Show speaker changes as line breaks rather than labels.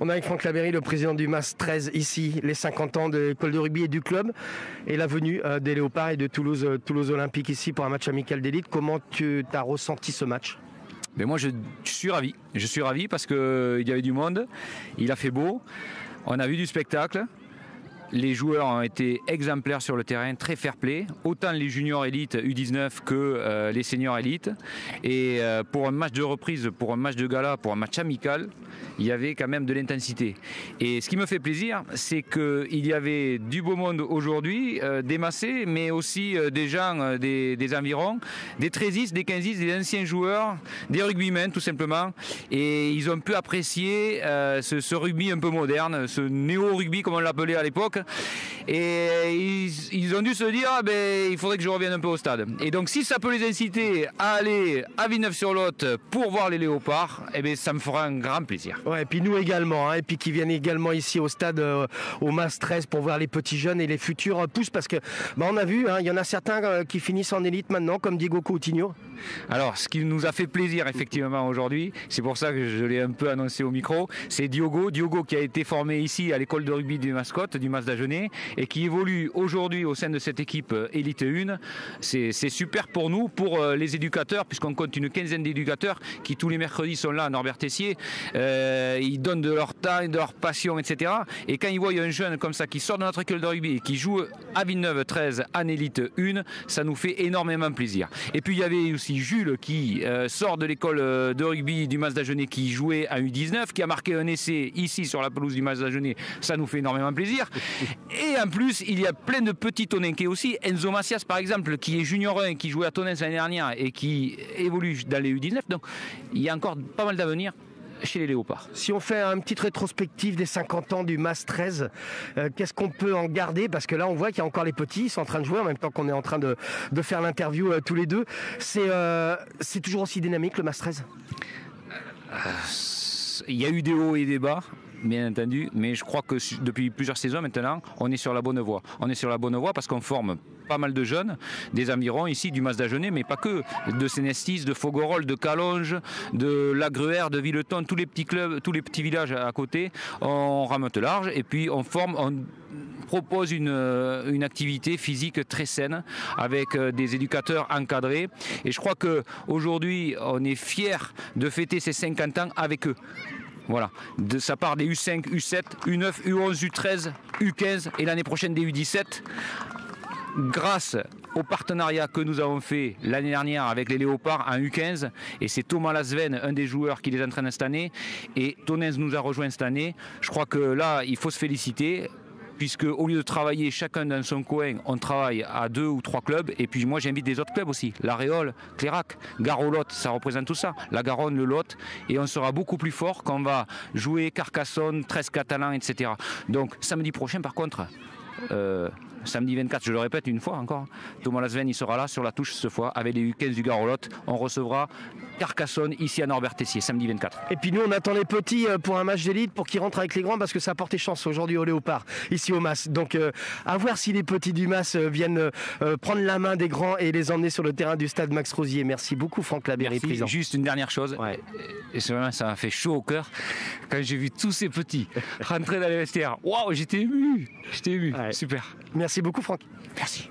On est avec Franck Labéry, le président du MAS 13 ici, les 50 ans de l'école de rugby et du club, et la venue des Léopards et de Toulouse Olympique ici pour un match amical d'élite. Comment tu as ressenti ce match ?
Mais moi je suis ravi. Je suis ravi parce qu'il y avait du monde, il a fait beau, on a vu du spectacle. Les joueurs ont été exemplaires sur le terrain, très fair-play, autant les juniors élites U19 que les seniors élites. Et pour un match de reprise, pour un match de gala, pour un match amical, il y avait quand même de l'intensité. Et ce qui me fait plaisir, c'est qu'il y avait du beau monde aujourd'hui, des massés, mais aussi des gens des environs, des 13 des 15 des anciens joueurs, des rugbymen tout simplement. Et ils ont pu apprécier ce rugby un peu moderne, ce néo-rugby comme on l'appelait à l'époque. Et ils ont dû se dire il faudrait que je revienne un peu au stade. Et donc si ça peut les inciter à aller à Villeneuve-sur-Lot pour voir les Léopards, ça me fera un grand plaisir.
Ouais, et puis nous également, et puis qui viennent également ici au stade au MAS 13 pour voir les petits jeunes et les futurs pousses, parce que on a vu, il y en a certains qui finissent en élite maintenant, comme Diego Coutinho.
Alors ce qui nous a fait plaisir effectivement aujourd'hui, c'est pour ça que je l'ai un peu annoncé au micro, c'est Diogo qui a été formé ici à l'école de rugby du Mascotte, du MAS d'Agenais, et qui évolue aujourd'hui au sein de cette équipe élite 1. C'est super pour nous, pour les éducateurs, puisqu'on compte une quinzaine d'éducateurs qui tous les mercredis sont là à Norbert-Tessier. Ils donnent de leur temps, de leur passion, etc. Et quand ils voient un jeune comme ça qui sort de notre école de rugby et qui joue à Villeneuve 13 en élite 1, ça nous fait énormément plaisir. Et puis il y avait aussi Jules qui sort de l'école de rugby du MAS d'Agenais, qui jouait à U19, qui a marqué un essai ici sur la pelouse du MAS d'Agenais. Ça nous fait énormément plaisir. Et en plus, il y a plein de petits Tonenquais aussi. Enzo Macias, par exemple, qui est junior 1, qui jouait à Tonens l'année dernière et qui évolue dans les U19. Donc, il y a encore pas mal d'avenir chez les Léopards.
Si on fait une petite rétrospective des 50 ans du MAS 13, qu'est-ce qu'on peut en garder ? Parce que là, on voit qu'il y a encore les petits, ils sont en train de jouer en même temps qu'on est en train de faire l'interview tous les deux. C'est toujours aussi dynamique, le MAS 13 ?
Il y a eu des hauts et des bas, bien entendu, mais je crois que depuis plusieurs saisons maintenant, on est sur la bonne voie. On est sur la bonne voie parce qu'on forme pas mal de jeunes, des environs ici du MAS d'Agenais, mais pas que, de Sénestis, de Foguerolles, de Calonge, de Lagruère, de Villeton, tous les petits clubs, tous les petits villages à côté, on ramote large et puis on propose une activité physique très saine avec des éducateurs encadrés. Et je crois qu'aujourd'hui, on est fiers de fêter ces 50 ans avec eux. Voilà, ça part des U5, U7, U9, U11, U13, U15 et l'année prochaine des U17. Grâce au partenariat que nous avons fait l'année dernière avec les Léopards en U15, et c'est Thomas Lasven, un des joueurs qui les entraîne cette année, et Tonens nous a rejoint cette année. Je crois que là, il faut se féliciter, puisque au lieu de travailler chacun dans son coin, on travaille à 2 ou 3 clubs. Et puis moi j'invite des autres clubs aussi, La Réole, Clérac, Gare-au-Lot, ça représente tout ça, la Garonne, le Lot, et on sera beaucoup plus fort quand on va jouer Carcassonne, 13 Catalans, etc. Donc samedi prochain par contre, samedi 24, je le répète une fois encore, Thomas Lasven il sera là sur la touche cette fois avec les U15 du Gare-au-Lot. On recevra Carcassonne ici à Norbert-Tessier samedi 24.
Et puis nous on attend les petits pour un match d'élite pour qu'ils rentrent avec les grands, parce que ça a porté chance aujourd'hui au Léopard ici au MAS. Donc à voir si les petits du MAS viennent prendre la main des grands et les emmener sur le terrain du stade Max Rosier. Merci beaucoup Franck Labéry, président.
Juste une dernière chose, et ça m'a fait chaud au cœur quand j'ai vu tous ces petits rentrer dans les vestiaires. Waouh, j'étais ému. Ouais. Super.
Merci beaucoup Franck.
Merci.